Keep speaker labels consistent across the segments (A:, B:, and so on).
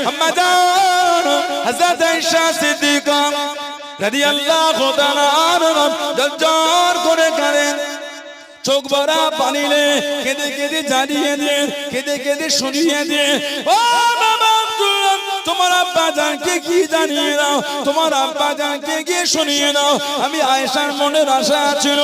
A: আম্মা জান হযরত আয়েশা সিদ্দিকা রাদিয়াল্লাহু তাআলা আনহা জোর করে কাঁদেন, চোখ ভরা পানিলে কেঁদে কেঁদে জানিয়ে দিয়ে, কেঁদে কেঁদে শুনিয়ে দিয়ে, ও বাবা আব্দুল্লাহ, তোমার আব্বা জানকে কি জানিয়ে দাও, তোমার আব্বা জানকে গিয়ে শুনিয়ে দাও। আমি আয়েশার মনের আশা ছিল,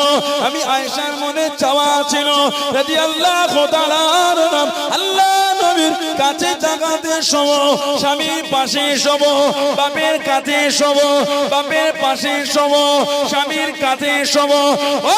A: আমি আয়েশার মনে চাওয়া ছিল রাদিয়াল্লাহু তাআলা আনহা আল্লাহ নবীর কাছে তাকাতে শোবো, স্বামীর পাশে শোবো, বাপের কাছে শোবো, বাপের পাশে শোবো, স্বামীর কাছে শোবো। ও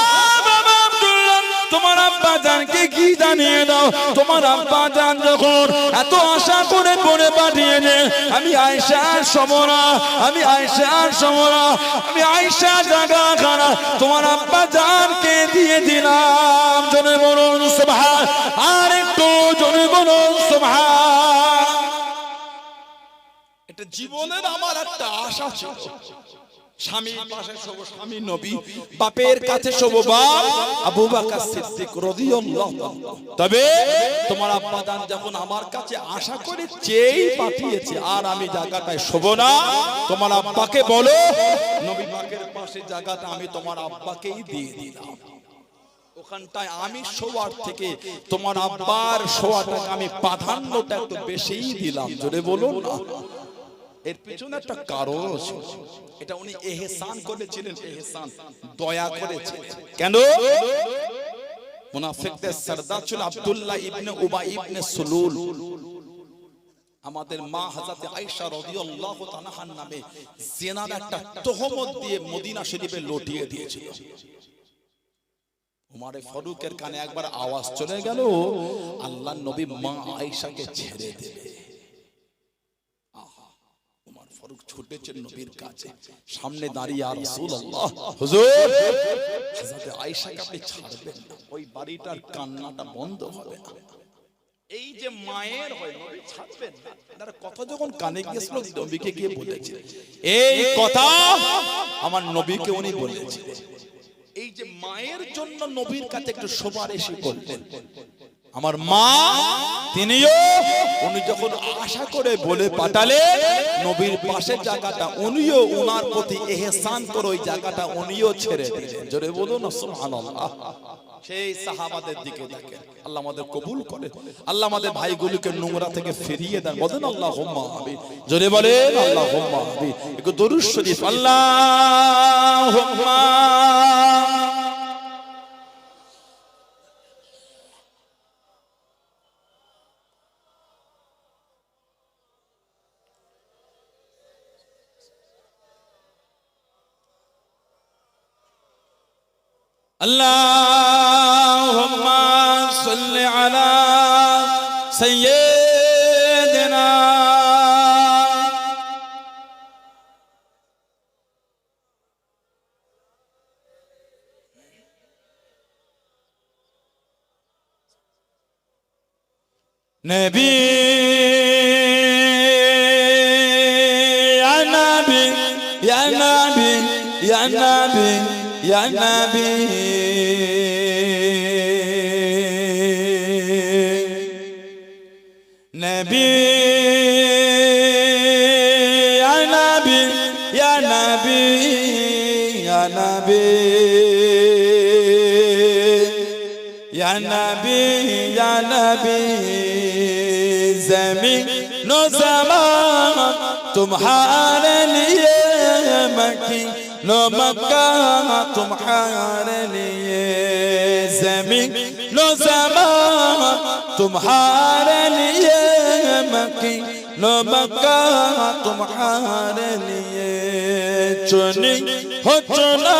A: বাবা আব্দুল্লাহ, তোমার আব্বা জানকে কি জানিয়ে দাও, তোমার আব্বা জান যখন এত আশা করে পড়ে পাঠিয়েছে, আমি আয়েশার সমরা, আমি আয়েশার সমরা, আমি আয়েশা জায়গা খানা তোমার আব্বা জানকে দিয়ে দিলাম। জনে বলুন সুবহান, আর একটু জনে বলুন সুবহান। এটা জীবনের আমার একটা আশা ছিল, স্বামীর পাশে শোবো স্বামী নবী, বাপের কাছে শোবো বাপ আবু বকর সিদ্দিক রাদিয়াল্লাহু তাআলা। তবে তোমার আব্বা জান যখন আমার কাছে আশা করে চেয়ে পাঠিয়েছে, আর আমি জায়গাটায় শোবো না, তোমার আব্বাকে বলো নবী পাকের পাশে জায়গাটা আমি তোমার আব্বাকেই দিয়ে দিলাম। ওখানটায় আমি শোয়ার থেকে তোমার আব্বার শোয়াটাকে আমি প্রাধান্যটা একটু বেশিই দিলাম। জোরে বলুন না। এর পিছনে একটা কারণ ছিল, এটা উনি ইহসান করেছিলেন, ইহসান দয়া করেছেন। কেন? মুনাফিকদের সরদার ছিল আব্দুল্লাহ ইবনে উবাই ইবনে সুলুল। আমাদের মা হযরত আয়েশা রাদিয়াল্লাহু তাআলা নামে জিনার একটা তহমত দিয়ে মদিনা শরীফে লটিয়ে দিয়েছিল। উমরে ফারুকের কানে একবার আওয়াজ চলে গেল, আল্লাহর নবী মা আয়েশাকে ছেড়ে দেবে। ফারুক ছুটেছেন নবীর কাছে, সামনে দাঁড়িয়ে ইয়া রাসূলুল্লাহ, হুজুর হযরত আয়েশাকে আপনি ছাড়বেন না, ওই বাড়িটার কান্নাটা বন্ধ হবে না। এই যে মায়ের হয় নবী ছাড়বেন না, এর কথা যখন কানে গিয়েছিল নবীকে গিয়ে বলেছে, এই কথা আমার নবীকে উনি বলেছিলেন। এই যে মায়ের জন্য নবীর কাছে একটু সুপারিশই করলেন। আমার মা তিনিও উনি যখন আশা করে বলে পাঠালে নবীর পাশের জায়গাটা উনিও ওনার প্রতি ইহসান করে ওই জায়গাটা উনিও ছেড়ে দিলেন। জোরে বলুন না সুবহানাল্লাহ। সেই সাহাবাদের দিকে দেখেন, আল্লাহ আমাদের কবুল করে, আল্লাহ আমাদের ভাইগুলোকে নোংরা থেকে ফিরিয়ে দেন। বলেন আল্লাহুম্মা আমিন। জোরে বলেন আল্লাহুম্মা আমিন। একটু দরুদ শরীফ আল্লাহুম্মা আল্লাহুম্মা সাল্লি আলা সাইয়্যিদিনা নবী ইয়া নবী ইয়া নবী ইয়া নবী ইয়া নবী নবী ইয়া নবী ইয়া নবী ইয়া নবী ইয়া নবী ইয়া নবী ज़मीन नो ज़मान तुम्हारे लिए मक्की नो मक्का तुम्हारे लिए ज़मीन नो ज़मान तुम्हारे लिए मक्की नो मक्का तुम्हारे लिए चुनी हो चुना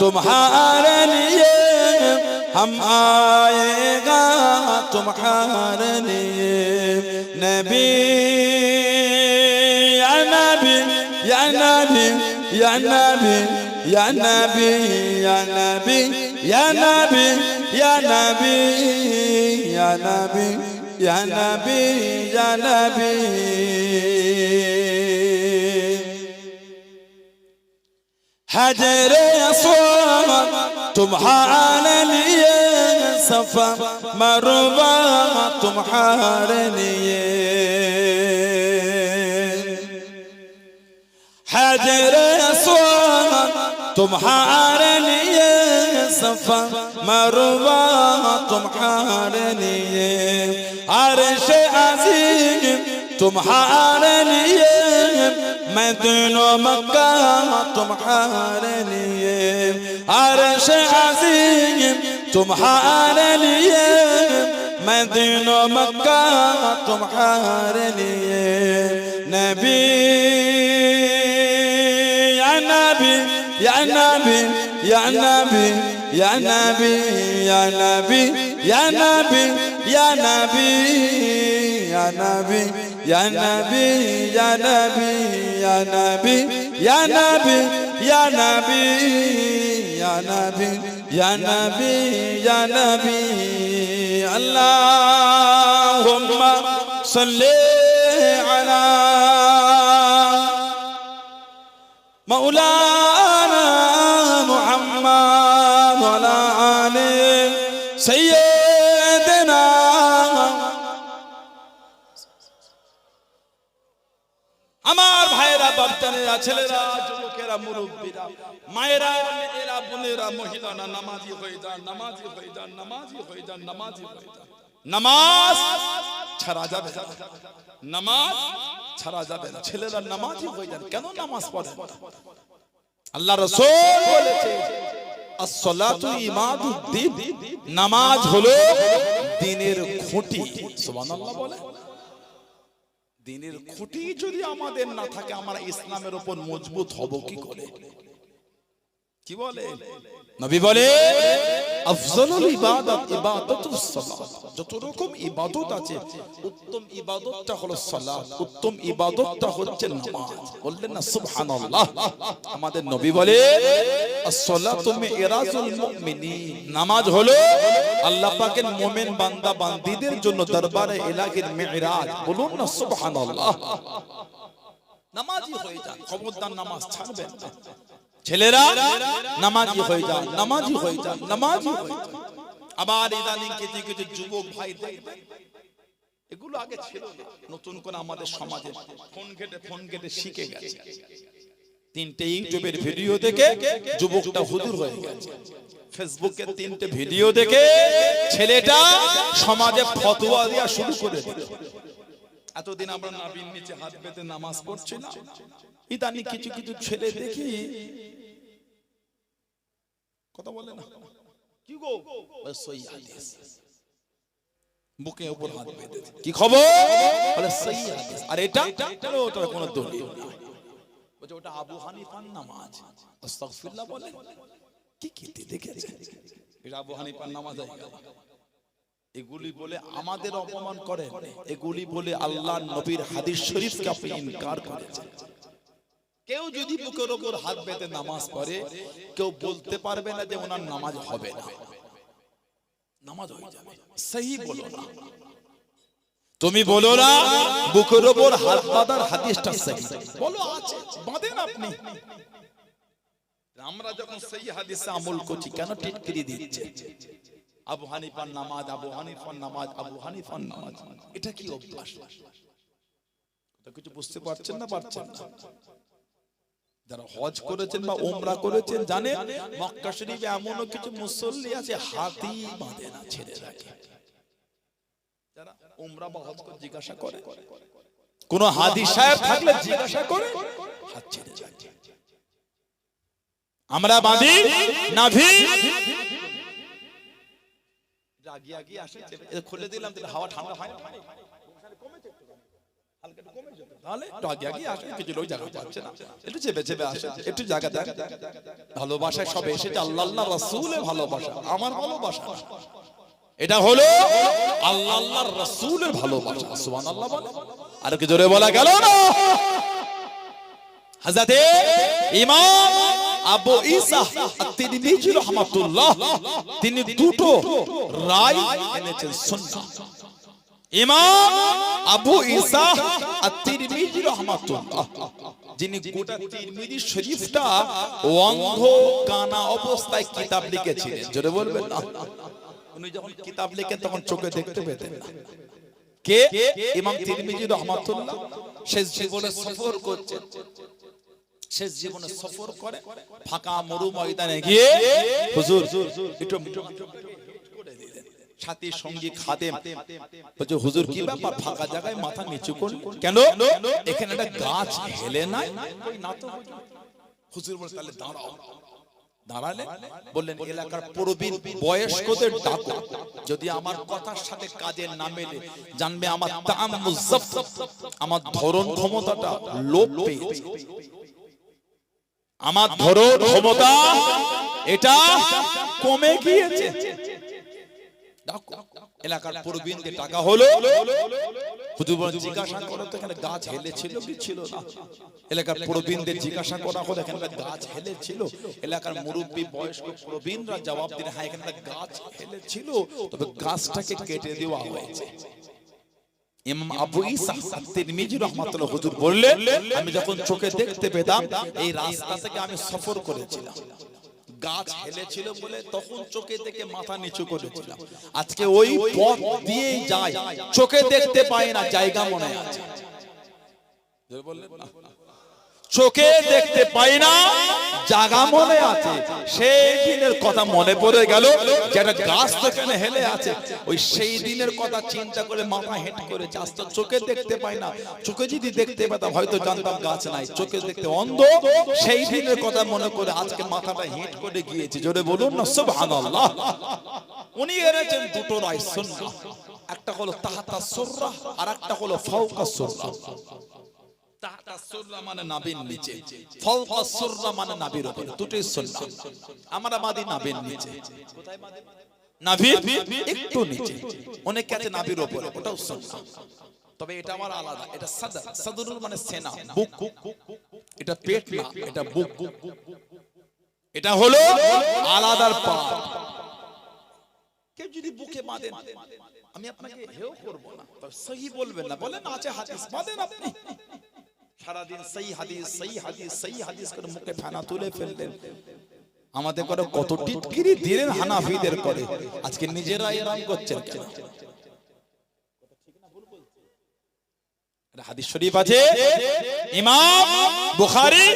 A: तुम्हारे लिए हम आएगा तुम्हारे लिए नबी या नबी या नबी या नबी या नबी या नबी या नबी या नबी या नबी या नबी या नबी हजरे अस्वद तुम्हारे लिए सफा मरवा तुम्हारे लिए अजर अस्वाद तुम्हारे लिए, सफा मरवा तुम्हारे लिए, अर्श अज़ीम तुम्हारे लिए, मदीना मक्का तुम्हारे लिए, अर्श अज़ीम तुम्हारे लिए, मदीना मक्का तुम्हारे लिए। नबी या नबी या नबी या नबी या नबी या नबी या नबी या नबी या नबी या नबी या नबी या नबी या नबी या नबी या नबी या नबी या नबी। अल्लाहुम्मा सल्ली अला मौलाना मुहम्मद व अला आले सय्यदना। আমার ভাইরা, বাচ্চারা, ছেলেরা, যুবকেরা, মুরব্বীরা, মায়েরা, মেয়েরা, বোনেরা, মহিলারা নামাজি হয়ে যান, নামাজি হয়ে যান, নামাজি হয়ে যান, নামাজি হয়ে যান। নামাজ ছাড়া যাবে না, নামাজ ছাড়া যাবে না। ছেলেরা নামাজি হয়ে যান, কেন নামাজ পড়েন? আল্লাহ রাসূল বলেছে as-salatu imaduddin, নামাজ হলো দ্বীনের খুঁটি। সুবহানাল্লাহ বলে। দ্বীনের খুঁটি যদি আমাদের না থাকে, আমরা ইসলামের উপর মজবুত হব কি করে? কি বলে নবী? বলে আফজালুল ইবাদত ইবাদাতুস সালাত। যত রকম ইবাদত আছে, উত্তম ইবাদতটা হলো সালাত, উত্তম ইবাদতটা হচ্ছে নামাজ। বললেন না সুবহানাল্লাহ? আমাদের নবী বলে as-সালাতু মিরাজুল মুমিনিন, নামাজ হলো আল্লাহ পাকের মুমিন বান্দা বান্দীদের জন্য দরবারে ইলাহির মিরাজ। বলুন না সুবহানাল্লাহ? নামাজি হয়ে যান, খবরদার নামাজ ছাড়বেন না। ছেলেরা নামাজি হয়ে যান, নামাজি হয়ে যান, নামাজি হয়ে যান। আবার ইদানিং কিছু কিছু যুবক ভাই দেখবেন, এগুলো আগে ছিল না, নতুন করে আমাদের সমাজে ফোন ঘেটে শিখে গেছে। 3টে ইউটিউবের ভিডিও দেখে যুবকটা হুজুর হয়ে গেছে, ফেসবুকে 3টে ভিডিও দেখে ছেলেটা সমাজে ফতোয়া দেওয়া শুরু করে দিল। এতদিন আমরা নাবির নিচে হাত পেতে নামাজ পড়ছিলাম, ইদানিং কিছু কিছু ছেলে দেখি কথা বলে না, কি গো সহি হাদিস, বুকে উপর হাত পেতে, কি খবর? বলে সহি হাদিস। আর এটা ওটার কোনো দলিল নেই, বলে ওটা আবু হানিফার নামাজ। আস্তাগফিরুল্লাহ বলে কি কি দেখেছে, এটা আবু হানিফার নামাজ হয়ে গেল। এগুলি বলে আমাদের অপমান করেন, এগুলি বলে আল্লাহর নবীর হাদিস শরীফকে আপনি ইনকার করেছেন। কেউ যদি বুকের উপর হাত বেঁধে নামাজ পড়ে, কেউ বলতে পারবে না যে ওনার নামাজ হবে না, নামাজ হয়ে যাবে। সহি বলো না, তুমি বলো না বুকের উপর হাত বাঁধার হাদিসটা সহি, বলো আছে, বাঁধেন আপনি। আমরা যখন সহি হাদিসে আমল করছি, কেন টিটকিরি দিচ্ছে? আবু হানিফার নামাজ, আবু হানিফার নামাজ, আবু হানিফার নামাজ, এটা কি অভ্যাস? কিছু বুঝতে পারছেন না? পারছেন না? যারা হজ করেছেন বা উমরা করেছেন জানেন, মক্কা শরীফে এমনও কিছু মুসল্লি আছে হাতই বাঁধে না, ছেড়ে রাখে। যারা উমরা বা হজ করে জিজ্ঞাসা করে, কোন হাদি সাহেব থাকলে জিজ্ঞাসা করে, হাত ছেড়ে রাখে। আমরা বাঁধি নাভি, আগিয়ে আগিয়ে আসে, খুলে দিলাম, হাওয়া ঠান্ডা হয়, ভালোবাসা সব এসেছে আল্লাহ আল্লাহ রাসূলের ভালোবাসা, আমার ভালোবাসা। এটা হলো আল্লাহ আল্লাহর রাসূলের ভালোবাসা। সুবহানাল্লাহ বলে, আর কি জোরে বলা গেল না? হযরতে ইমাম আবু ঈসা আত-তিরমিজি রাহমাতুল্লাহ, তিনি দুটো রায় এনেছেন সুন্নাহ। ইমাম আবু ঈসা আত-তিরমিজি রাহমাতুল্লাহ, যিনি গোটা তিরমিজি শরীফটা অন্ধ কানা অবস্থায় কিতাব লিখেছিলেন। জোরে বলবেন না? উনি যখন কিতাব লিখেন তখন চোখে দেখতে পেতেন না। কে? ইমাম তিরমিজি রাহমাতুল্লাহ। শেষ জীবনে সফর করছেন, শেষ জীবনে সফর করে ফাঁকা মরু ময়দানে গিয়ে হুজুর একটু করে দিলেন। সাথী সঙ্গী খাদেম বলছে হুজুর কি ব্যাপার ফাঁকা জায়গায় মাথা নিচু করুন কেন? এখানে একটা গাছ হেলে নাই না তো। হুজুর বলে তাহলে দাঁড়াও। দাঁড়ালে বললেন এলাকার প্রবীণ বয়স্কদের ডাকো, যদি আমার কথার সাথে কাজে না মেলে জানবে আমার তাআম্মুজ, আমার ধরন ক্ষমতাটা লোপ পেয়েছে, আমার ধরন ক্ষমতা এটা কমে গিয়েছে। এলাকার প্রবীণদের টাকা হলো। হুজুর বলেন জিজ্ঞাসা করো তো এখানে গাছ হেলেছিল কি ছিল না? এলাকার প্রবীণদের জিজ্ঞাসা করা হলো এখানে গাছ হেলেছিল। এলাকার মুরব্বী বয়স্ক প্রবীণরা জবাব দিলেন হ্যাঁ এখানে গাছ হেলেছিল, তবে গাছটাকে কেটে দেওয়া হয়েছে। ইমাম আবু ঈসা তিরমিজি রাহমাতুল্লাহ হুজুর বললেন আমি যখন চোখে দেখতে পেতাম এই রাস্তা থেকে আমি সফর করেছিলাম, গাছ হেলেছিল বলে তখন চোখে দেখে মাথা নিচু করেছিলাম। আজকে ওই পথ দিয়েই যায়, চোখে দেখতে পায় না, জায়গা মনে আছে। চোখে দেখতে পাই না, জায়গা মনে আছে। সেই দিনের কথা মনে পড়ে গেল, যেটা গাছ সেখানে হেলে আছে, ওই সেই দিনের কথা চিন্তা করে মাথা হেঁট করে যাচ্ছে। চোখে দেখতে পাই না, চোখে যদি দেখতে পেতাম হয়তো জানতাম গাছ নাই। চোখে দেখতে অন্ধ, সেই দিনের কথা মনে করে আজকে মাথাটা হেঁট করে গিয়েছে। জোরে বলুন না সুবহানাল্লাহ। উনি এনেছেন দুটো রায় সুন্নাহ, একটা হলো তাহতা সুররা আর একটা হলো ফাওকা সুররা। তাহতা সুররা মানে নাভির নিচে, ফাওকা সুররা মানে নাভির উপরে, দুটোই সুন্নাহ। আমরা মাদি নাভির নিচে, কোথায় মাদি? নাভির একটু নিচে। অনেক কাছে নাভির উপরে, ওটাও সুন্নাহ। তবে এটা আমার আলাদা, এটা সাদর। সাদরুল মানে সেনা, বুক। এটা পেট না, এটা বুক। এটা হলো আলাদার পার্ট। কেউ যদি বুকে বাঁধেন, আমি আপনাকে হেও করব না, তবে সহি বলবেন না। বলেন আছে হাদিস, বাঁধেন আপনি। সারাদিন সেই হাদিস সেই হাদিস সেই হাদিস করে মুখে ফেনা তুলে ফেললেন। আমাদের করে কত টিটকিরি দিলেন হানাফিদের করে, আজকে নিজেরা এরকম করছেন কেন? হাদিস শরীফ আছে ইমাম বুখারী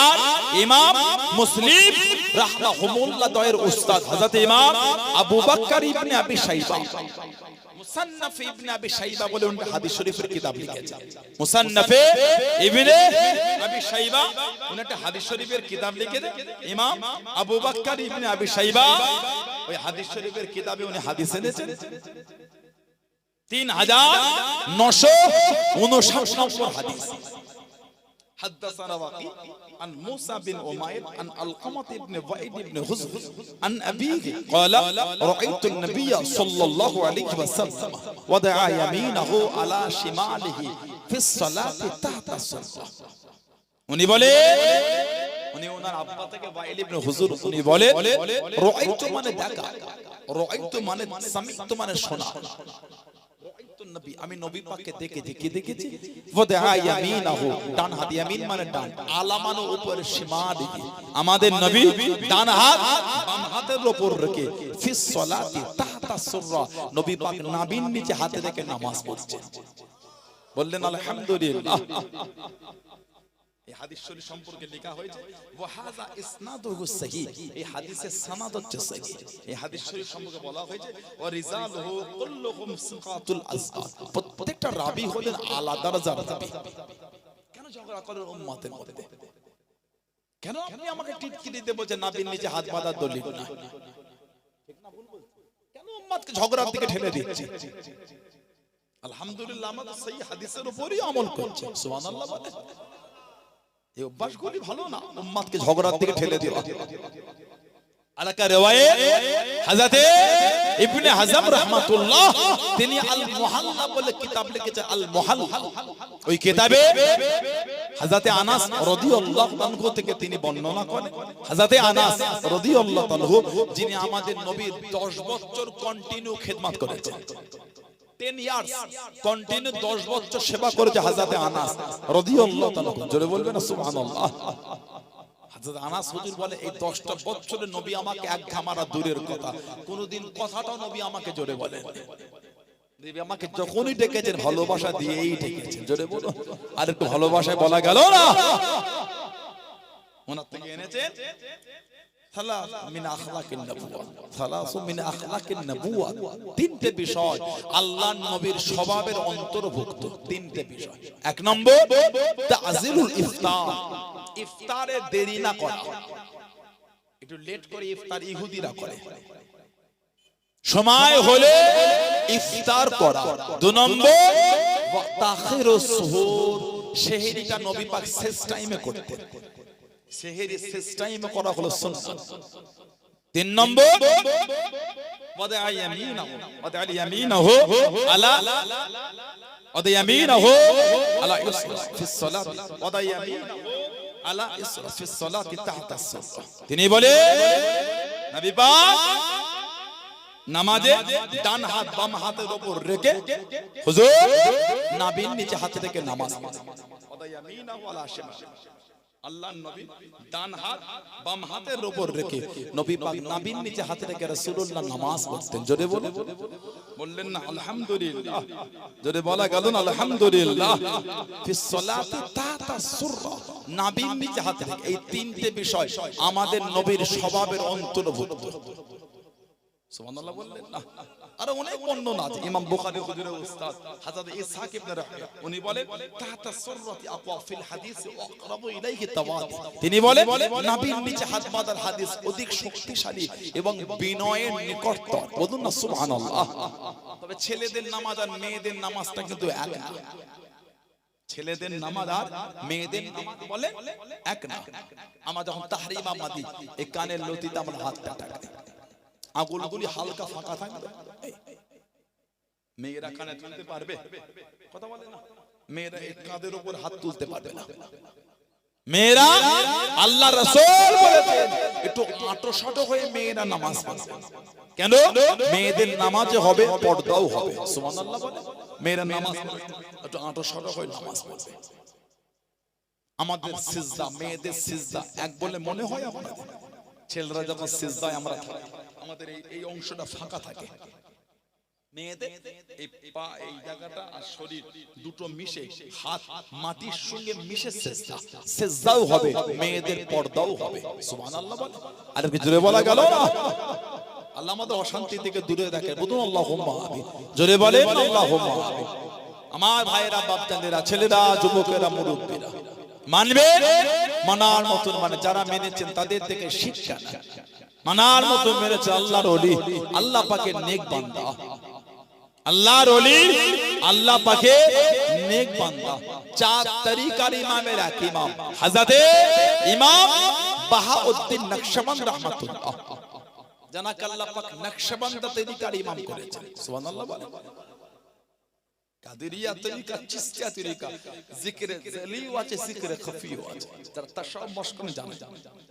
A: আর ইমাম মুসলিম রাহমাহুল্লাহ দয়ের উস্তাদ হযরত ইমাম আবু বকর ইবনে আবি শাইবা মুসান্নাফ ইবনে আবি শাইবা বলে উনি হাদিস শরীফের কিতাব লিখেছেন। মুসান্নাফে ইবনে আবি শাইবা উনি একটা হাদিস শরীফের কিতাব লিখেছেন। ইমাম আবু বকর ইবনে আবি শাইবা ওই হাদিস শরীফের কিতাবে উনি হাদিস এনেছেন 3959 নম্বর হাদিস। حدثنا وكيع عن موسى بن عمير عن علقمة بن وائل بن حزم عن أبيه قال رأيت النبي صلى الله عليه وسلم وضع يمينه على شماله في الصلاة تحت السرة। উনি বলে উনি ওনার আব্বা থেকে ওয়াইল ইবনে হুজুর উনি বলে রাআইতু মানে দেখা, রাআইতু মানে সামিতু মানে শোনা। নবী আমি নবী পাককে দেখেছি, কি দেখেছি? ওয়াদা ইয়ামিনাহু, ডান হাত, ইয়ামিন মানে ডান, আলা মানে উপরে, শিমালি আমাদের নবী ডান হাত বাম হাতের উপর রেখে ফিস সালাতি তাহতা সুররা, নবী পাক নাভির নিচে হাত রেখে নামাজ পড়ছেন। বললেন আলহামদুলিল্লাহ। এই হাদিস শরীফ সম্পর্কে লেখা হয়েছে ওয়া হাযা ইসনাদুহু সহিহ, এই হাদিসের সনদ হচ্ছে সহিহ। এই হাদিস শরীফ সম্পর্কে বলা হয়েছে ওয়া রিজালুহু কুল্লুহুম সিকাতুল আযকার, প্রত্যেকটা রাবী হলেন আলাদা দরজার রাবী। কেন ঝগড়া করেন উম্মতের মধ্যে? কেন আপনি আমাকে টিটকিরি দিয়ে বলছেন নাভির নিচে হাত বাঁধার দলিল না? ঠিক না ভুল বলছেন? কেন উম্মতকে ঝগড়ার দিকে ঠেলে দিচ্ছে? আলহামদুলিল্লাহ আমরা সহিহ হাদিসের উপরই আমল করছি। সুবহানাল্লাহ বলে এই অভ্যাসগুলি ভালো না, উম্মতকে ঝগড়ার দিকে ঠেলে দেওয়া। আলাকা রিওয়ায়াত হযরতে ইবনে হাজম রাহমাতুল্লাহ তিনি আল মুহাল্লা বলে কিতাব লিখেছেন। আল মুহাল্লা ওই কিতাবে হযরতে আনাস রাদিয়াল্লাহু আনহু থেকে তিনি বর্ণনা করেন। হযরতে আনাস রাদিয়াল্লাহু আনহু যিনি আমাদের নবীর 10 বছর কন্টিনিউ খিদমত করেছেন, 10 ইয়ার্স কন্টিনিউ 10 বছর সেবা করেছে হযরতে আনাস রাদিয়াল্লাহু তাআলা। জোরে বলবেন না সুবহানাল্লাহ। হযরত আনাস হুজুর বলে এই 10টা বছরে নবী আমাকে এক ঘামারা দূরের কথা কোনদিন কথাটাও নবী আমাকে জোরে বলেন। নবী আমাকে যখনই ডেকেছেন ভালোবাসা দিয়েই ডেকেছেন। জোরে বলো, আর একটু ভালোবাসায় বলা গেল না? ওনার থেকে এনেছেন তিনটে বিষয় আল্লাহর নবীর স্বভাবের অন্তর্ভুক্ত। তিনটে বিষয়। এক নম্বর তাজিলুল ইফতার, ইফতারে দেরি না করা, একটু লেট করে ইফতার ইহুদিরা করে, সময় হলে ইফতার করা। দুই নম্বর তাখিরুস সুহুর, সেহরিটা নবী পাক শেষ টাইমে করতেন, সেহরি শেষ টাইমে করা হলো সুন্নাত। তিন নম্বর ওয়াদাইয়ামিনাহু আলা ইসরা ফিস সালাত, ওয়াদাইয়ামিনাহু আলা ইসরা ফিস সালাতি তাহতা সাফা। তিনি বলে নবী পাক নামাজে ডান হাত বাম হাতের উপর রেখে হুজুর নাভির নিচে হাত রেখে নামাজ পড়েন। ওয়াদাইয়ামিনাহু আলা শিমাল, আল্লাহর নবী ডান হাত বাম হাতের উপর রেখে নবী পাক নাভির নিচে হাত রেখে রাসূলুল্লাহ নামাজ পড়তেন। জোরে বললেন না আলহামদুলিল্লাহ? জোরে বলা গেল না আলহামদুলিল্লাহ? ফিস সালাতি তাতা সুররা, নাভির নিচে হাত রেখে। এই তিনটে বিষয় আমাদের নবীর স্বভাবের অন্তর্ভুক্ত। সুবহানাল্লাহ বললেন না? আর অনেক বর্ণনা আছে। ইমাম বুখারী হুজুরের উস্তাদ হযরত ইসহাক ইবনে রাহয়া উনি বলেন তাহতা সুররাতি আকওয়া ফিল হাদিস ওয়া আকরাবু ইলাইহি তাওয়াত। তিনি বলেন নবীর নিচে হাত বাঁধার হাদিস অধিক শক্তিশালী এবং বিনয়ের নিকটতর। বলুন না সুবহানাল্লাহ। তবে ছেলেদের নামাজ আর মেয়েদের নামাজটা কিন্তু এক না। ছেলেদের নামাজ আর মেয়েদের নামাজ বলে এক না। আমরা যখন তাহরিমা মাদি এই কানের লতিতে আমরা হাতটা টাকাই, আঙুলগুলি হালকা ফাঁকা থাকবে। মেয়েরা কানে তুলতে পারবে? কথা বলে না? মেয়েরা এই কাঁধের উপর হাত তুলতে পারবে না। মেয়েরা আল্লাহ রাসূল বলেছেন একটু আঁটো হয়ে মেয়েরা নামাজ পড়বে। কেন? মেয়েদের নামাজে হবে, পর্দাও হবে। সুবহানাল্লাহ বলে মেয়েরা নামাজ পড়বে একটু আঁটো হয়ে নামাজ পড়বে। আমাদের সিজদা, মেয়েদের সিজদা এক বলে মনে হয় আপনাদের? ছেলেরা যখন সিজদায় আমরা থাকি আমাদের এই অংশটা ফাঁকা থাকে, মেয়েদের এই পা এই জায়গাটা আর শরীর দুটো মিশে হাত মাটির সঙ্গে মিশে সিজদা, সিজদাও হবে, মেয়েদের পর্দাও হবে। সুবহানাল্লাহ বলে। আর কি জোরে বলা গেল না? আল্লাহ আমাদের অশান্তি থেকে দূরে রাখে। বলুন আল্লাহুম্মা আমিন। জোরে বলেন আল্লাহুম্মা আমিন। আমার ভাইয়েরা, বাপজানেরা, ছেলেরা, যুবকেরা, মুরব্বীরা মানবে, মানার মতন মানে যারা মেনেছেন তাদের থেকে শিক্ষা মানার মতো মেরেছে আল্লাহর ওলি, আল্লাহ পাকের নেক বান্দা, আল্লাহর ওলি, আল্লাহ পাকের নেক বান্দা। চার তরিকার ইমামের এক ইমাম হযরতে ইমাম বাহাউদ্দিন নকশবন্দ রাহমাতুল্লাহ, জানাক আল্লাহ পাক নকশবন্দ তরিকার ইমাম করেছেন। সুবহানাল্লাহ বলে। কাদেরিয়া তরিকা, চিশতিয়া তরিকা, জিকরে জলি আছে, জিকরে খফি আছে। যারা তাশাউফ মশকনে জানে,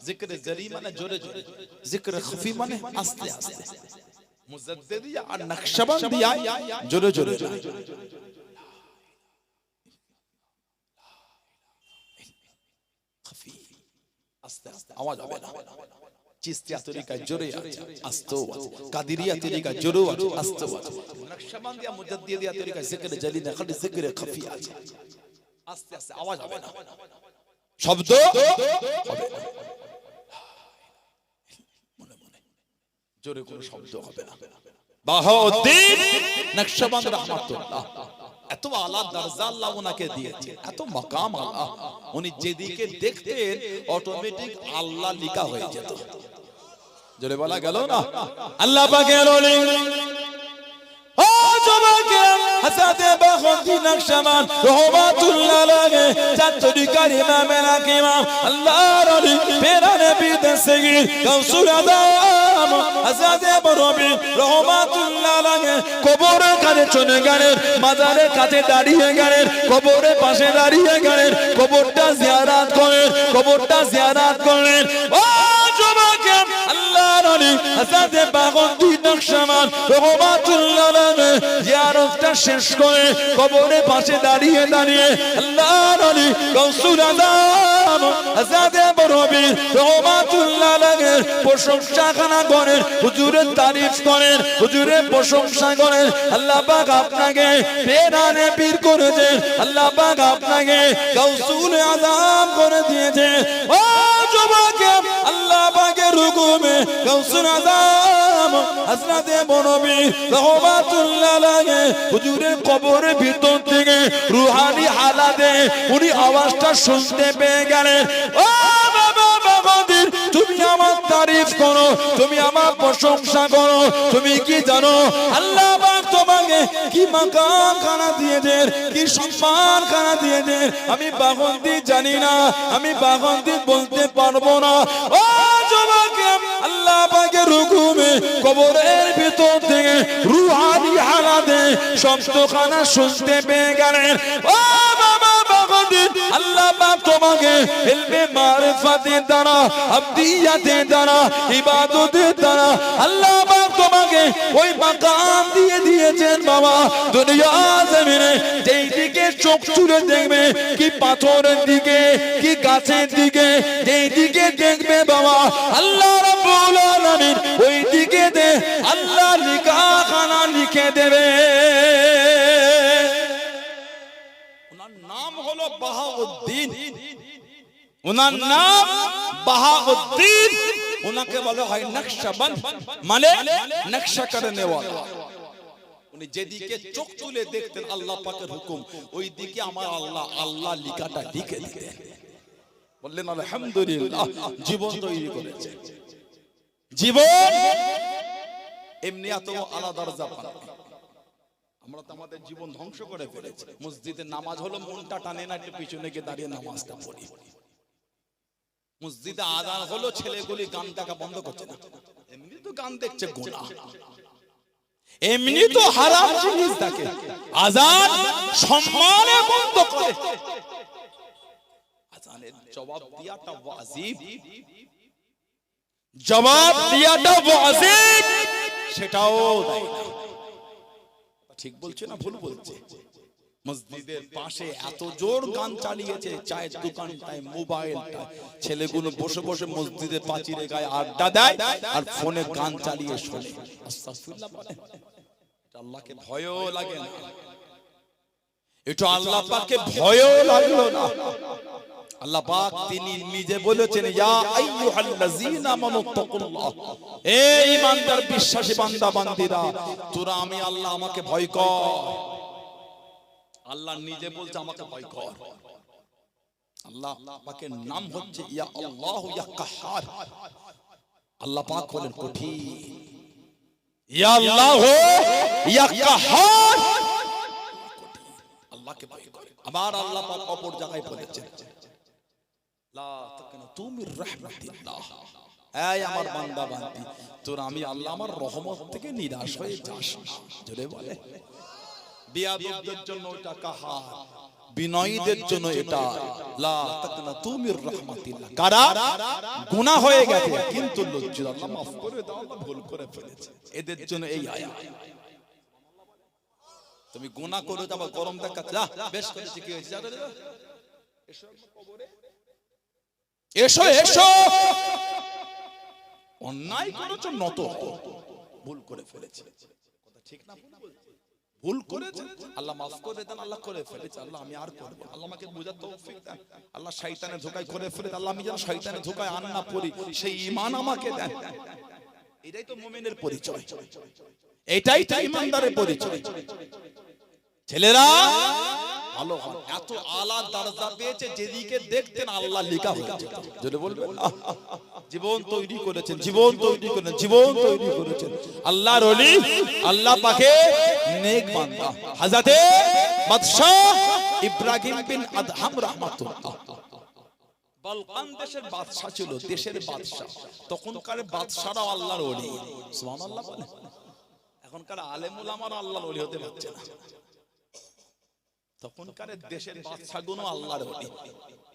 A: জিকরে জলি মানে জোরে জোরে, জিকরে খফি মানে আস্তে আস্তে। মুজাদ্দিদিয়া আর নকশবন্দিয়া জোরে জোরে। খফি আস্তে আস্তে, আওয়াজ হবে না। চিশতিয়া তরিকা জোরে আছে, আস্তেও আছে। কাদেরিয়া তরিকা জোরে আছে, আস্তেও আছে। নকশবন্দিয়া মুজাদ্দিদিয়া তরিকা জিকরে জলি না, খালি জিকরে খফি আছে, আস্তে আস্তে, আওয়াজ হবে না, শব্দ হবে না, মনে মনে জোরে কোনো শব্দ হবে না। বাহাউদ্দিন নকশবন্দ রাহমাতুল্লাহ এত আলা দরজা আল্লাহ ওনাকে দিয়েছে, এত মাকাম আল্লাহ। উনি যেদিকে দেখতেন অটোমেটিক আল্লাহ লিখা হয়ে যেত। জোরে বলা গেল না? আল্লাহ পাকের ওলি ও জবাকে হযরতে বাহাউদ্দিন নকশবন্দ রাহমাতুল্লাহ আলাইহি চার তরিকার ইমামের এক ইমাম, আল্লাহর ওলি, পেরানে বিদেশি গাউসুল আযম হযরতে বরবি রাহমাতুল্লাহ আলাইহি কবরের কাছে চলে গেলেন, মাজারের কাছে দাঁড়িয়ে গেলেন, কবরের পাশে দাঁড়িয়ে গেলেন, কবরটা জিয়ারত করেন, কবরটা জিয়ারত করলেন। ও জবাকে আল্লাহর ওলি হযরতে বাহাউদ্দিন নকশবন্দ রাহমাতুল্লাহ আলাইহি জিয়ারতটা শেষ করে কবরের পাশে দাঁড়িয়ে দাঁড়িয়ে আল্লাহর ওলি গাউসুল আযম হযরতে বরবি রাহমাতুল্লাহ আলাইহি প্রশংসা করেন, হুজুরের তারিফ করেন, হুজুরের প্রশংসা করেন। আল্লাহ পাক আপনাকে পেরানে পীর করেছেন, আল্লাহ পাক আপনাকে গাউসুল আযম করে দিয়েছে। ও জবাকে আল্লাহ পাকের হুকুমে গাউসুল আযম হযরত নবী রাহমাতুল্লাহ আলাইহি হুজুরের কবরের ভিতর থেকে রূহানি হালাতে উনি আওয়াজটা শুনতে পেয়ে গেলেন। ও বাবা বাবাদের, তুমি আমার তারিফ করো, তুমি আমার প্রশংসা করো। তুমি কি জানো আল্লাহ পাক তোমাকে কি মাকাম খানা দিয়েছেন, কি সম্মান খানা দিয়েছেন? আমি বাগন্দি জানি না, আমি বাগন্দি বলতে পারবো না। ও জবাকে আল্লাহ পাকের হুকুমে কবরের ভিতর থেকে রূহানি হালাতে শব্দখানা শুনতে পেয়ে গেলেন। ও বাবা বাগন্দি, আল্লাহ পাক তোমাকে ইলমে মারিফাতের দ্বারা, আবদিয়াতের দ্বারা, ইবাদতের দ্বারা আল্লাহ পাক তোমাকে ওই মাকাম দিয়ে দিয়েছেন। বাবা দুনিয়া জমিনে যেই দিকে চোখ তুলে দেখবে, কি পাথরের দিকে, কি গাছের দিকে, যেই দিকে দেখবে বাবা আল্লাহ রাব্বুল আলামিন ওই দিকে দে আল্লাহ লিখাখানা লিখে দেবে। ওনার নাম হলো বাহাউদ্দিন, ওনার নাম বাহাউদ্দিন। ওনাকে বলা হয় নকশবন্দ, মানে নকশা করনে ওয়ালা। উনি যেদিকে চোখ তুলে দেখতেন আল্লাহ পাকের হুকুম, ওই দিকে আমার আল্লাহ আল্লাহ লিখাটা লিখে দিতেন। বললেন আলহামদুলিল্লাহ, জীবন তৈরি করেছে। জীবন এমনি এত আলাদা দরজা পায়। আমরা তো আমাদের জীবন ধ্বংস করে ফেলেছি। মসজিদে নামাজ হলো মনটা টানে না, একটু পিছনে গিয়ে দাঁড়িয়ে নামাজটা পড়ি। মসজিদে আযান হলো ছেলেগুলি গান দেখা বন্ধ করছে না, এমনি তো গান দেখছে গুনাহ, এমনি তো হারাম জিনিস দেখে। আযান সম্মানে বন্ধ করে, আযানের জবাব দিয়াটা ওয়াজিব, জবাব দিয়াটা ওয়াজিব, সেটাও দেয় না। ঠিক বলছে না ভুল বলছে? মসজিদের পাশে এত জোর গান চালিয়েছে, চায়ের দোকানটায়, মোবাইলটায় ছেলেগুলো বসে বসে মসজিদের পাঁচিলে গায়ে আড্ডা দেয় আর ফোনে গান চালিয়ে শোনে। আস্তাগফিরুল্লাহ বলে, এটা আল্লাহকে ভয়ও লাগে না, এটা আল্লাহ পাককে ভয়ও লাগলো না। আল্লাহ পাক তিনি নিজে বলেছেন, ইয়া আইয়ুহাল্লাযীনা আমানু তাকুল্লাহ, হে ঈমানদার বিশ্বাসী বান্দা বান্দীরা, তোরা আমি আল্লাহ আমাকে ভয় কর। আল্লাহ নিজে বলছে আমাকে ভয় কর। আল্লাহ পাকের নাম হচ্ছে ইয়া আল্লাহু ইয়া কাহ্হার। আল্লাহ পাক হলেন কঠিন, ইয়া আল্লাহু ইয়া কাহ্হার, আল্লাহকে ভয় কর। আবার আল্লাহ পাক অপর জায়গায় বলেছেন, লা তাকনাতু মির রাহমাতিল্লাহ, এই আমার বান্দা বান্দি, তোরা আমি আল্লাহ আমার রহমত থেকে নিরাশ হয়ে যাস না। জোরে বলে। বিয়াদবদের জন্য এটা কাহার, বিনয়ীদের জন্য এটা লা তাকনাতু মির রাহমাতিল্লাহ। কারা গুনাহ হয়ে গেছে কিন্তু লজ্জিত, আল্লাহ মাফ করে দাও, আল্লাহ ভুল করে ফেলেছে, এদের জন্য এই আয়াত। তুমি গুনাহ করে যাবা, গরম দেখাচ্ছ, বেশ করেছি, কি হয়েছে, এসো এসো, অন্যায় করেছো নত, ভুল করে ফেলেছে, কথা ঠিক না ভুল করেছে, আল্লাহ মাফ করে দেন, আল্লাহ করে ফেলেছে, আল্লাহ আমি আর করব, আল্লাহ আমাকে বোঝার তৌফিক দেন, আল্লাহ শয়তানের ধোঁকায় করে ফেলেছে, আল্লাহ আমি যেন শয়তানের ধোঁকায় আর না পড়ি, সেই ঈমান আমাকে দেন। এটাই তো মুমিনের পরিচয়, এটাই তো ঈমানদারের পরিচয়। ছেলেরা ভালো হন, এত আলা দরজা পেয়েছে, যেদিকে দেখতেন আল্লাহ লিখা হয়েছে। যদি বলবেন জীবন তৈরি করেছেন, জীবন তৈরি করেছেন, জীবন তৈরি করেছেন আল্লাহর ওলি, আল্লাহ পাকে নেক বান্দা হযরতে বাদশা ইব্রাহিম বিন আদহাম রাহমাতুল্লাহ, বালকান দেশের বাদশা ছিল, দেশের বাদশা। তখনকার বাদশারাও আল্লাহর ওলি, সুবহানাল্লাহ বলে। এখনকার আলেম উলামারা আল্লাহর ওলি হতে পারছে না, তখনকার দেশের বাদশাগুলো আল্লাহর ওলি।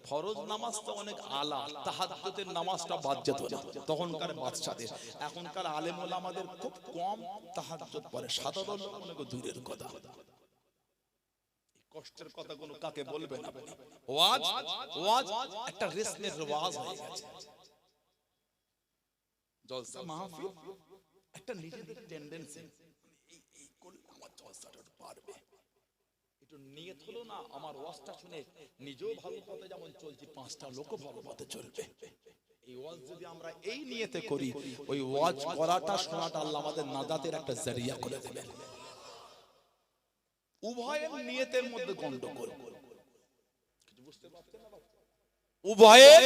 A: ফরজ নামাজ তো অনেক আলা, তাহাজ্জুদের নামাজটা বাদ যেত না তখনকার বাদশাদের। এখনকার আলেম ওলামাদের খুব কম তাহাজ্জুদ পড়ে, সাধারণ অনেক দূরের কথা। কষ্টের কথাগুলো কাকে বলবেন আপনি? ওয়াজ ওয়াজ একটা রেসমের ওয়াজ হয়ে গেছে, জলসা মাহফিল একটা নিজেদের টেন্ডেন্সি, এই করলে আমার জলসাটা পারবে, একটু নিয়ত হলো না, আমার ওয়াজটা শুনে নিজেও ভালো পথে যেমন চলছি, পাঁচটা লোকও ভালো পথে চলবে।
B: এই ওয়াজ যদি আমরা এই নিয়তে করি, ওই ওয়াজ করাটা শোনাটা আল্লাহ আমাদের নাজাতের একটা জারিয়া করে দেবেন। উভয়ের নিয়তের মধ্যে গন্ডগোল, কিছু বুঝতে পারছেন না?
A: উভয়ের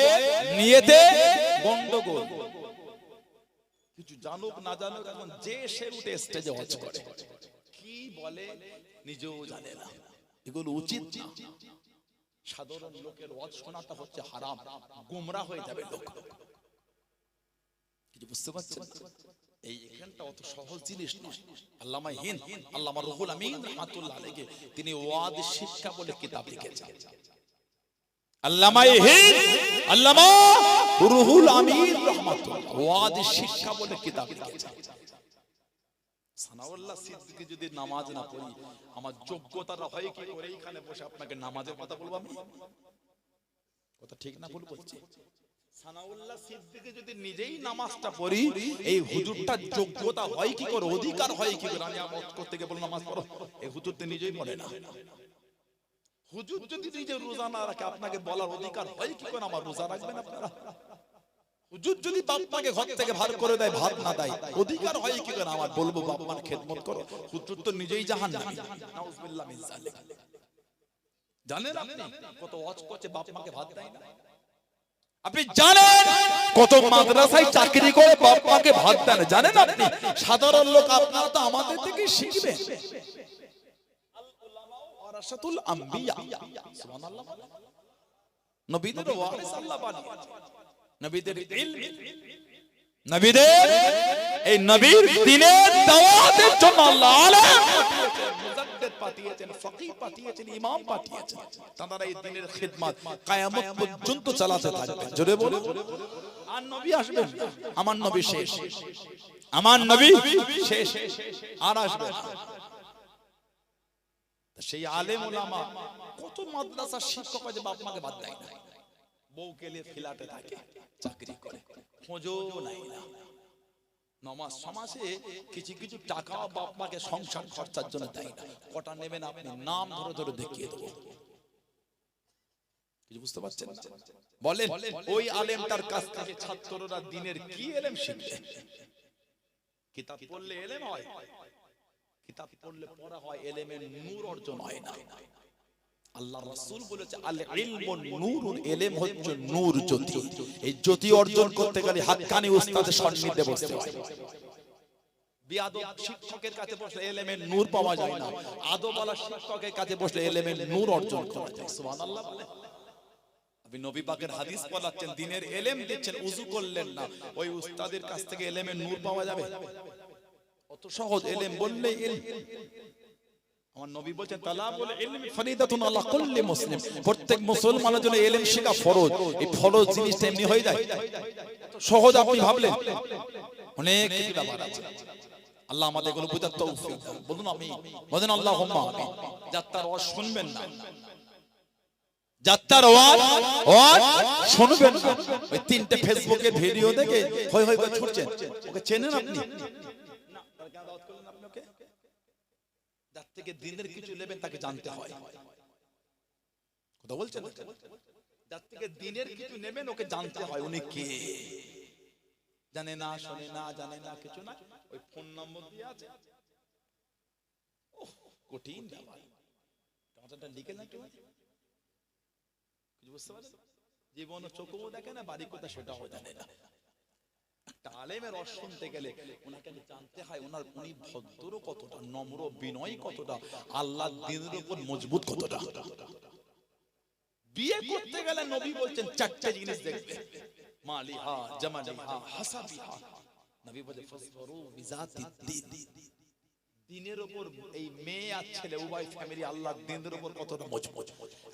A: নিয়তে গন্ডগোল,
B: কিছু জানুক না জানুক, এখন যে সে উঠে স্টেজে ওয়াজ করে, কি বলে নিজেও জানে না। এগুলো উচিত না। সাধারণ লোকের ওয়াজ শোনাটা হচ্ছে হারাম, গোমরা হয়ে যাবে লোক। কিছু বুঝতে পারছেন? এই এখানটা অত সহজ জিনিস নয়। আল্লামা হিন্দ, আল্লামা রুহুল আমিন রাহমাতুল্লাহ আলাইহি, তিনি ওয়াজ শিক্ষা বলে কিতাব লিখেছেন।
A: আল্লামা হিন্দ, আল্লামা
B: রুহুল আমিন রাহমাতুল্লাহ ওয়াজ শিক্ষা বলে কিতাব লিখেছেন। সানাউল্লাহ সিদ্দিকী যদি নামাজ না পড়ি, আমার যোগ্যতাটা হয় কি করে এখানে বসে আপনাকে নামাজের কথা বলবো? আমি কথা ঠিক না ভুল বলছি? সানাউল্লাহ সিদ্দিকী যদি নিজেই নামাজটা পড়ি, এই হুজুরটার যোগ্যতা হয় কি করে, অধিকার হয় কি করে আমি আমত করতে গিয়ে বললাম নামাজ পড়ো? এই হুজুর তো নিজেই পড়ে না। হুজুর যদি নিজে রোজা না রাখে, আপনাকে বলার অধিকার হয় কি করে আমার রোজা রাখবেন আপনারা? হুজুর যদি বাপ্পাকে ঘর থেকে ভার করে দেয়, ভাত না দেয়, অধিকার হয় কি করে আমার বলবো বাপ্পার খেদমত করো? হুজুর তো নিজেই জাহান্নামী। নাউজুবিল্লাহ মিন যালিক। জানেন আপনি কত ওয়াজ করছে বাপ্পাকে ভাত দেয় না?
A: আপনি জানেন কত মাদ্রাসায় চাকরি করে বাপ্পাকে ভাত দেন? জানেন আপনি? সাধারণ লোক আপনারা তো আমাদের থেকে শিখবেন।
B: আল উলামা ওয়ারাসাতুল আম্বিয়া, সুবহানাল্লাহ। নবীদের ওয়ারিস আল্লাহ বানিয়েছে, নবীদের ইলম,
A: নবীদের এই নবীর দ্বীনের দাওয়াতের জন্য আল্লাহ আলেম
B: পাঠিয়েছেন, মুজাদ্দিদ পাঠিয়েছেন, ফকিহ পাঠিয়েছেন, ইমাম পাঠিয়েছেন। তারা এই দ্বীনের খিদমত কিয়ামত পর্যন্ত চালাতে থাকবে। জোরে বলুন। আর নবী আসবেন, আমার নবী শেষ,
A: আমার নবী
B: শেষ, আর আসবে না। সেই আলেম ওলামা কত মাদ্রাসার শিক্ষক আছে বাপ মাকে বাদ দেয় না, বউকে নিয়ে ফ্ল্যাটে থাকে, চাকরি করে, খোঁজও নাই না। নামাজ সমাজে কিছু কিছু টাকা বাপ মাকে সংসার খরচার জন্য দেয় না। কটা নেবেন আপনি? নাম ধরে ধরে দেখিয়ে দেবো। কিছু বুঝতে পারছেন? বলেন ওই আলেমটার কাছ থেকে ছাত্ররা দিনের কি এলেম শিখবে? কিতাব পড়লে এলেম হয়? কিতাব পড়লে পড়া হয়, এলেমের নূর অর্জন হয় না। আল্লাহ রাসূল বলেছে আল ইলমু নূরুন, এলেম হচ্ছে নূর, জ্যোতি। এই জ্যোতি অর্জন করতে গেলে হাক্কানি উস্তাদের সান্নিধ্যে বসতে হয়। বিয়াদব শিক্ষকের কাছে বসলে এলেমের নূর পাওয়া যায় না, আদবওয়ালা শিক্ষকের কাছে বসলে এলেমের নূর অর্জন করা যায়। সুবহানাল্লাহ বলে। আপনি নবী পাকের হাদিস পড়াচ্ছেন, দিনের এলেম দিচ্ছেন, ওযু করলেন না, ওই উস্তাদের কাছ থেকে এলেমের নূর পাওয়া যাবে? অত সহজ। এলেম বললে এলেম। আমার নবী বলেন তালাবুল ইলমি ফরিদাতুন আলা কুল্লি মুসলিম, প্রত্যেক মুসলমানের জন্য ইলম শেখা ফরজ। এই ফরজ জিনিসটা এমনি হয়ে যায়? সহজ আপনি ভাবলেন? অনেক কিছু ব্যাপার আছে। আল্লাহ আমাদের এগুলো বোঝার তৌফিক দান। বলুন আমিন, বলেন আল্লাহুম্মা আমিন। যাত্রার ওয়াজ শুনবেন না, যাত্রার ওয়াজ শুনবেন না। ওই তিনটে ফেসবুকে ভিডিও দেখে হই হই করে ছুটছেন, ওকে চেনেন আপনি? না, তার কেন দাওয়াত করলেন আপনি ওকে? যার থেকে দিনের কিছু নেবেন তাকে জানতে হয়। কথা বলছেন? যার থেকে দিনের কিছু নেবেন ওকে জানতে হয়, উনি কে? জানে না, শোনে না, জানে না, কিছু না, ওই ফোন নম্বর দিয়ে আছে। ওহ, কঠিন ব্যাপার। কথাটা লিখে না কেউ? কিছু বুঝতে পারছেন? জীবন চোখও দেখে না, বাড়ি কোথা সেটাও জানে না। একটা আলেমের রস শুনতে গেলে ওনাকে জানতে হয় উনি ভদ্র কতটা, নম্র বিনয় কতটা, আল্লাহর দ্বীনের উপর মজবুত কতটা। বিয়ে করতে গেলে নবী বলছেন চারটি জিনিস দেখবে, মালিহা, জামালিহা, হাসাবিহা। নবী বলে ফাসফারু বিজাতিদ দ্বীন। দ্বীনের উপর এই মেয়ে আর ছেলে উভয় ফ্যামিলি আল্লাহর দ্বীনের উপর কতটা মজবুত।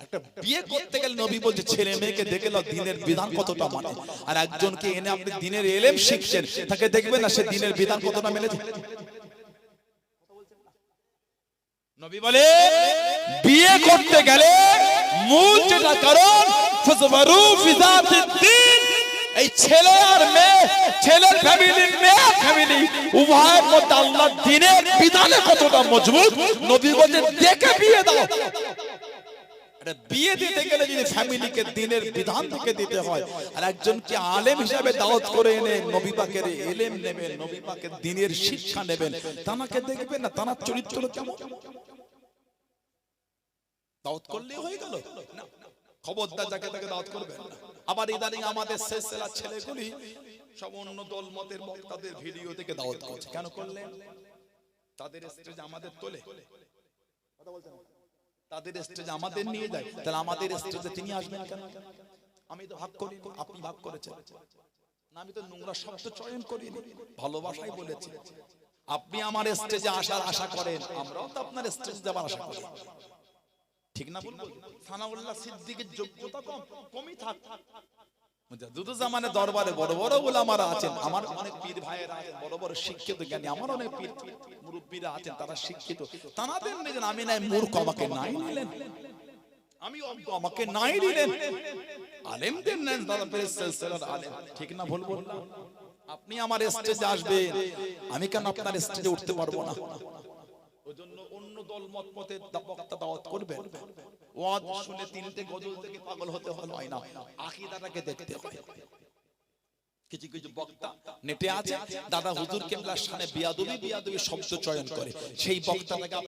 B: একটা বিয়ে করতে গেলে নবী বলছে ছেলে মেয়েকে দেখে নাও দ্বীনের বিধান কতটা মানে। আর একজনকে এনে আপনি দ্বীনের ইলম শিখছেন, তাকে দেখবেন না সে দ্বীনের বিধান কতটা মেনেছে।
A: নবী বলে বিয়ে করতে গেলে মূল যেটা কারণ ফাসফারু বিজাতিদ দ্বীন, এই ছেলে আর মেয়ে, ছেলের ফ্যামিলি, মেয়ে ফ্যামিলি, উভয়ের মধ্যে আল্লাহর দ্বীনের বিধানে কতটা মজবুত। নবী বলেন দেখে বিয়ে দাও।
B: এটা বিয়ে দিতে গেলে যদি ফ্যামিলিকে দিনের বিধান থেকে দিতে হয়, আর একজনকে আলেম হিসাবে দাওয়াত করে এনে নবী পাকের ইলম নেবেন, নবী পাকের দিনের শিক্ষা নেবেন, তানাকে দেখবেন না তানার চরিত্র কেমন, দাওয়াত করলেই হয়ে গেল না। খবরদার যাকে তাকে দাওয়াত করবেন না। আবার ইদানিং আমাদের সিলসিলার ছেলেগুলি সব অন্য দল মতের বক্তাদের ভিডিও থেকে দাওয়াত করছে। কেন করলেন? তাদের স্টেজ আমাদের তোলে, কথা বলছেন, তাদের স্টেজ আমাদের নিয়ে যায়, তাহলে আমাদের স্টেজে তিনি আসবেন কেন? আমি তো ভাগ করি, আপনি ভাগ করেছেন না, আমি তো নোংরা শব্দ চয়ন করিনি, ভালোবাসাই বলেছি। আপনি আমার স্টেজে আসার আশা করেন, আমরাও তো আপনার স্টেজে যাবার আশা করি, ঠিক না বলবো? সানাউল্লাহ সিদ্দিকের যোগ্যতা কমই থাক, মুজাদ্দিদুজ্জামানের দরবারে বড় বড় উলামারা আছেন, আমার অনেক পীর ভাইয়েরা আছেন বড় বড় শিক্ষিত জ্ঞানী, আমার অনেক পীর মুরব্বিরা আছেন তারা শিক্ষিত, তানাদের নিলেন, আমি নাই মূর্খ, আমাকে নাই নিলেন, আমি অজ্ঞ, আমাকে নাই নিলেন, আলেমদের নেন তারা সিলসিলার আলেম, ঠিক না ভুল বললাম? আপনি আমার স্টেজে আসবেন, আমি কেন আপনার স্টেজে উঠতে পারবো না? ওজন্য অন্য দল মত মতে বক্তা দাওয়াত করবেন, ওয়াজ শুনে তিনটে গজল থেকে পাগল হতে হয় না, আকীদাটাকে দেখতে হয়। কিছু কিছু বক্তা নেটে আছে, দাদা হুজুর কেবলার শানে বিয়াদবি শব্দ চয়ন করে, সেই বক্তাটাকে